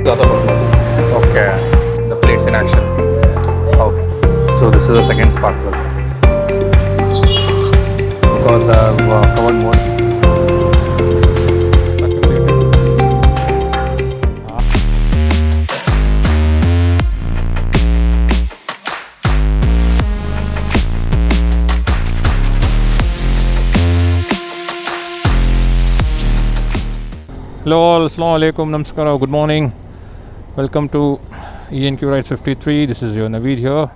Okay, the plates in action. Okay, so this is the second spark plug. Because I've covered more. Hello all, Assalamu alaikum, namaskar, good morning. Welcome to NGK Iridium 53. This is your Naveed here.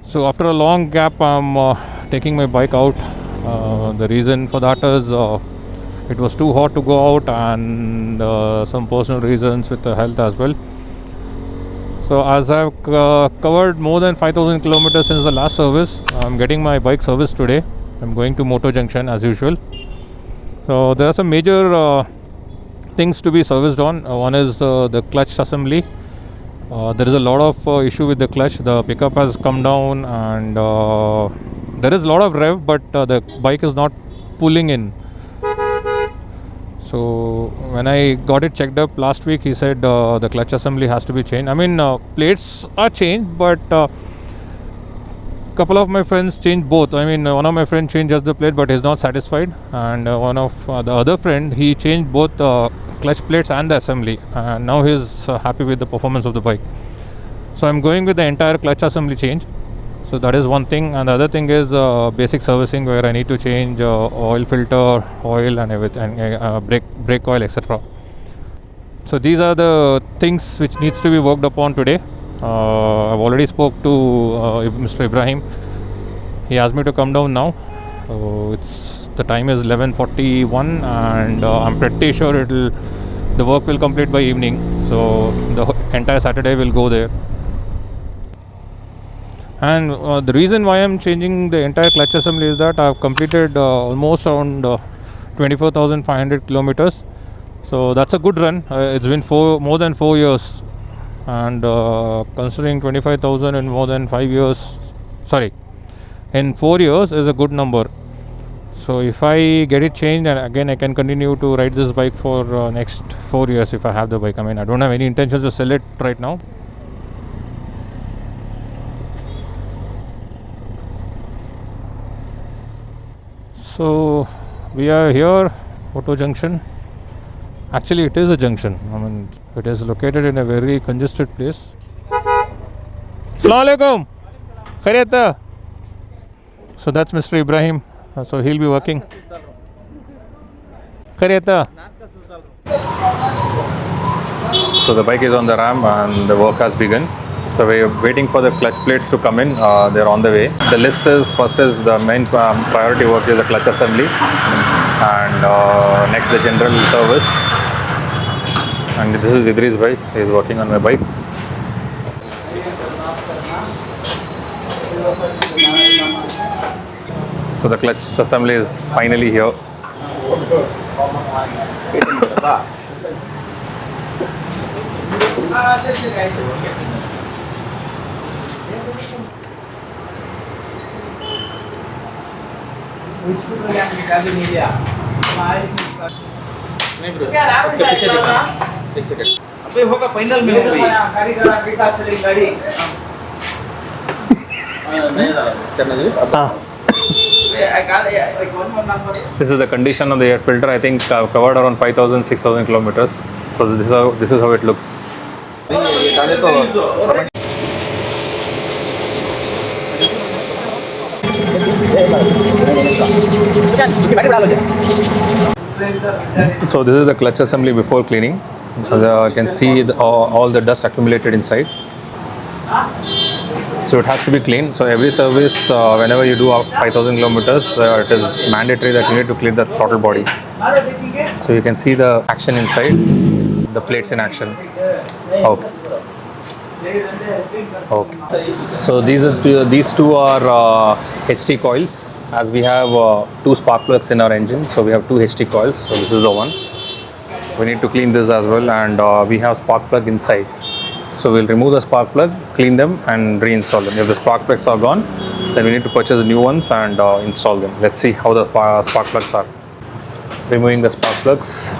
So after a long gap, I'm taking my bike out. The reason for that is it was too hot to go out, and some personal reasons with the health as well. So as I've covered more than 5,000 kilometers since the last service, I'm getting my bike serviced today. I'm going to Motor Junction as usual. So there are some major things to be serviced on. One is the clutch assembly. There is a lot of issue with the clutch. The pickup has come down, and there is a lot of rev, but the bike is not pulling in. So when I got it checked up last week, he said the clutch assembly has to be changed. I mean, plates are changed, but couple of my friends changed both. I mean, one of my friends changed just the plate, but he's not satisfied, and one of the other friend, he changed both clutch plates and the assembly, and now he's happy with the performance of the bike. So I'm going with the entire clutch assembly change. So that is one thing, and the other thing is basic servicing, where I need to change oil filter, oil and everything, brake oil, etc. So these are the things which needs to be worked upon today. I've already spoke to Mr. Ibrahim. He asked me to come down now. The time is 11:41, and I'm pretty sure the work will complete by evening. So the entire Saturday will go there. And the reason why I'm changing the entire clutch assembly is that I've completed almost around 24,500 kilometers. So that's a good run. It's been more than 4 years. And considering 25,000 in more than 5 years, in 4 years is a good number. So if I get it changed, and again I can continue to ride this bike for next 4 years if I have the bike. I mean, I don't have any intentions to sell it right now. So we are here, Motor Junction. Actually, it is a junction. I mean, it is located in a very congested place. Assalamu alaikum. Khairiyat. So that's Mr. Ibrahim. So he'll be working. Khairiyat. So the bike is on the ramp and the work has begun. So we're waiting for the clutch plates to come in. They're on the way. The list is, first is the main priority work is the clutch assembly, and next the general service. And this is Idris bhai, he is working on my bike. So the clutch assembly is finally here. अबे होगा final में हो गई गाड़ी के साथ चलेगी गाड़ी नहीं करना This is the condition of the air filter. I think I've covered around 5,000 6,000 kilometers. So this is how it looks. So this is the clutch assembly before cleaning. You can see all the dust accumulated inside. So it has to be cleaned. So every service, whenever you do 5,000 kilometers, it is mandatory that you need to clean the throttle body. So you can see the action inside, the plates in action. Okay. Okay. So these two are HT coils. As we have 2 spark plugs in our engine, so we have 2 HT coils. So this is the one. We need to clean this as well, and we have spark plug inside. So we'll remove the spark plug, clean them, and reinstall them. If the spark plugs are gone, then we need to purchase new ones and install them. Let's see how the spark plugs are. Removing the spark plugs.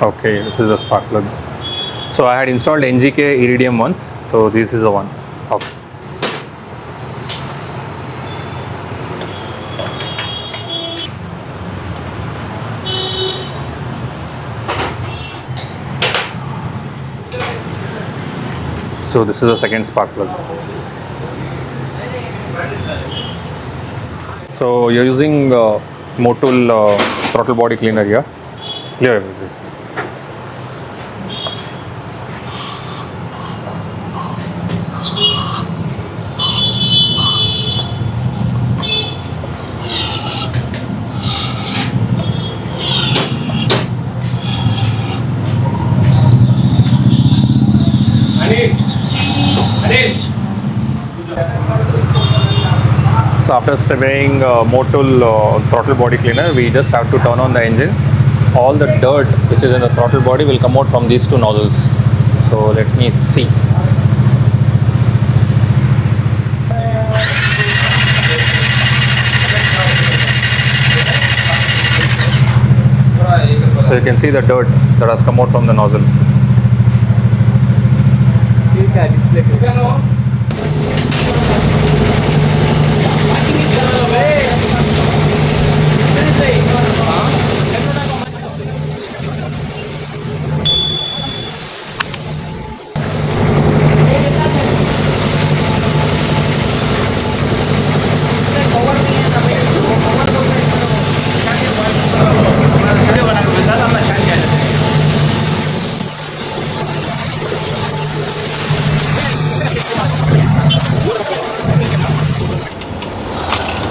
Okay, this is a spark plug. So I had installed NGK Iridium once, so this is the one. Okay. So this is the second spark plug. So you're using Motul throttle body cleaner here. Yeah. So after spraying Motul throttle body cleaner, we just have to turn on the engine. All the dirt which is in the throttle body will come out from these two nozzles. So let me see. So you can see the dirt that has come out from the nozzle.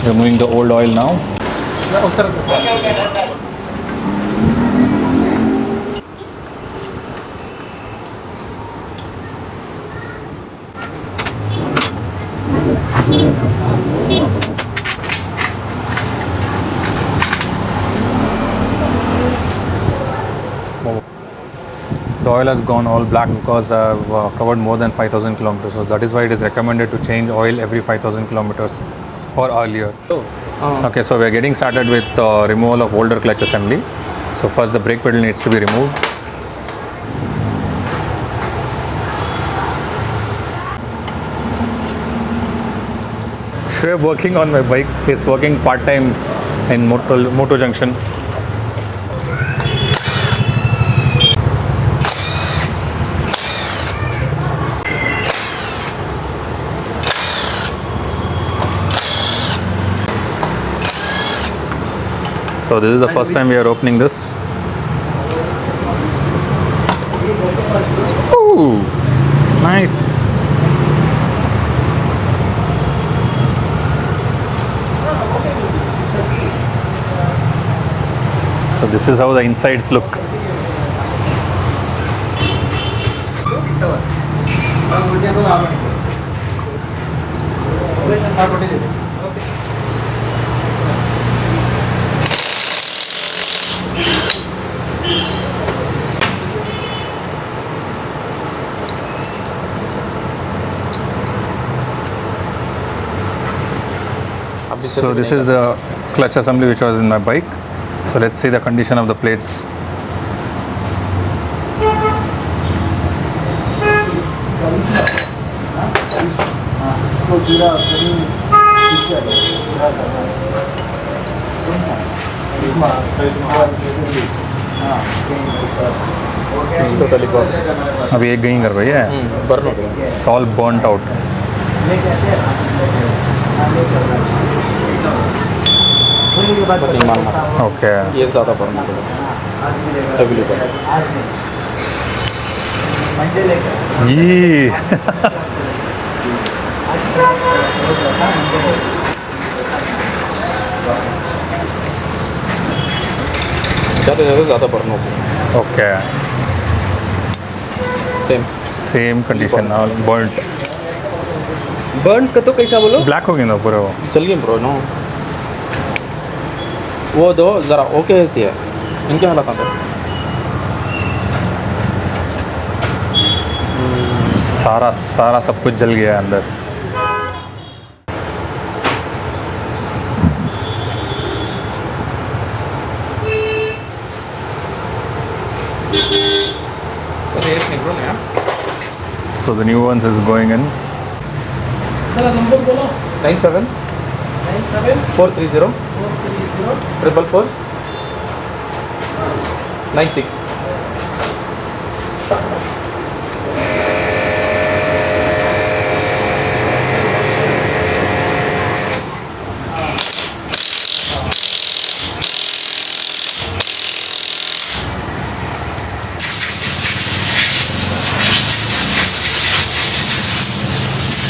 Removing the old oil now. The oil has gone all black because I've covered more than 5,000 kilometers. So that is why it is recommended to change oil every 5,000 kilometers or earlier. Okay, so we are getting started with removal of older clutch assembly. So first the brake pedal needs to be removed. Shoaib working on my bike. He's working part-time in Moto Junction. So this is the first time we are opening this. Ooh, nice. So this is how the insides look. So this is the clutch assembly which was in my bike. So let's see the condition of the plates. अभी एक गई कर भाई है burn हो गया It's all burnt out. Okay. ये ज़्यादा बर्न हो गया अवेलेबल ये ज़्यादा बर्न हो गया Okay. Same condition now, burnt. Burn का तो कैसा बोलो Black हो गया ना पूरा वो. चलिए ब्रो नो वो दो ज़रा ओके ऐसी है इनके हालात हैं सारा सब कुछ जल गया है अंदर. So the new ones is going in. 97 430 444 96.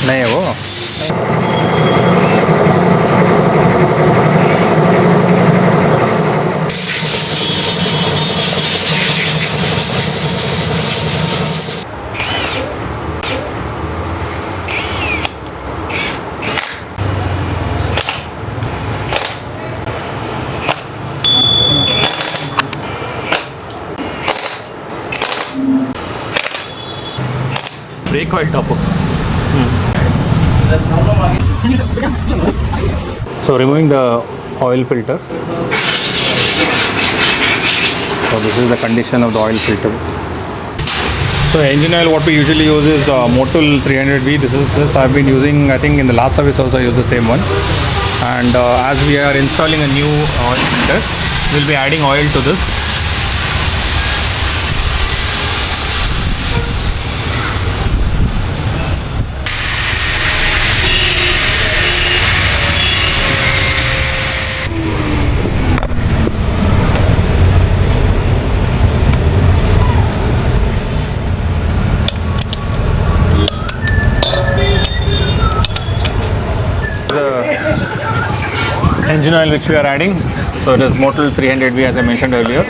नहीं है वो. Brake oil top. So removing the oil filter. So this is the condition of the oil filter. So engine oil, what we usually use is Motul 300V. This I've been using. I think in the last service also I used the same one. And as we are installing a new oil filter, we'll be adding oil to this. Engine oil which we are adding, so it is Motul 300V as I mentioned earlier.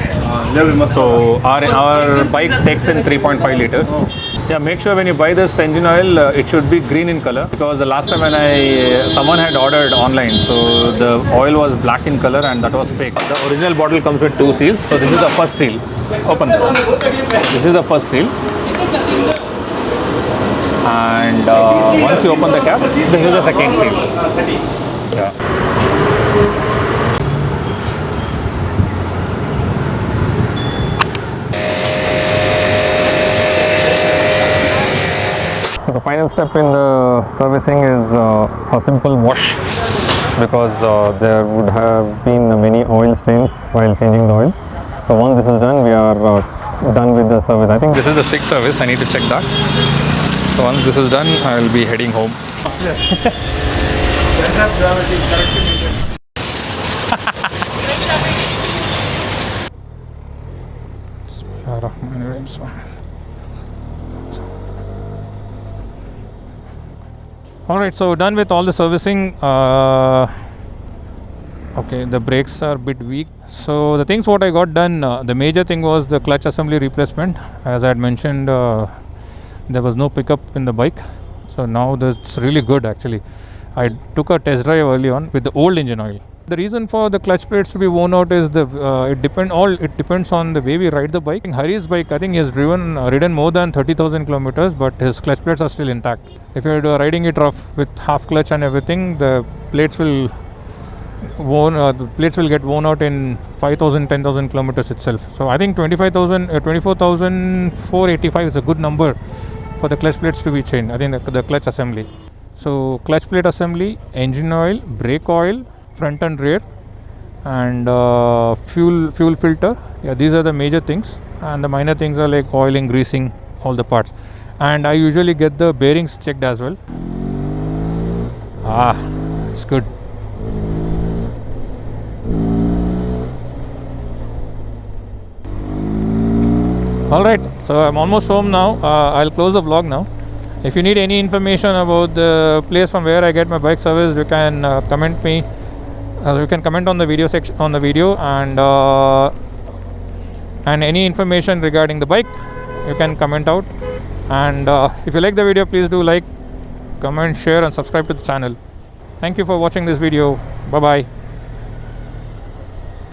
So our bike takes in 3.5 liters. Yeah, make sure when you buy this engine oil, it should be green in color, because the last time when someone had ordered online, so the oil was black in color and that was fake. The original bottle comes with 2 seals. So this is the first seal. Open. This is the first seal. And once you open the cap, this is the second seal. Yeah. So the final step in the servicing is a simple wash, because there would have been many oil stains while changing the oil. So once this is done, we are done with the service. I think this is the 6th service. I need to check that. So once this is done, I will be heading home. Alright, so done with all the servicing. Okay, the brakes are a bit weak. So the things what I got done, the major thing was the clutch assembly replacement. As I had mentioned, there was no pickup in the bike. So now that's really good actually. I took a test drive early on with the old engine oil. The reason for the clutch plates to be worn out is it depends on the way we ride the bike. In Hari's bike, I think he has ridden more than 30,000 kilometers, but his clutch plates are still intact. If you're riding it rough with half clutch and everything, the plates will get worn out in 5,000, 10,000 kilometers itself. So I think 24,485 is a good number for the clutch plates to be changed. I think the clutch assembly. So clutch plate assembly, engine oil, brake oil, front and rear, and fuel filter. Yeah, these are the major things, and the minor things are like oiling, greasing, all the parts. And I usually get the bearings checked as well. It's good. Alright, so I'm almost home now. I'll close the vlog now. If you need any information about the place from where I get my bike service, you can comment me. You can comment on the video section, and any information regarding the bike, you can comment out. And if you like the video, please do like, comment, share, and subscribe to the channel. Thank you for watching this video. Bye bye.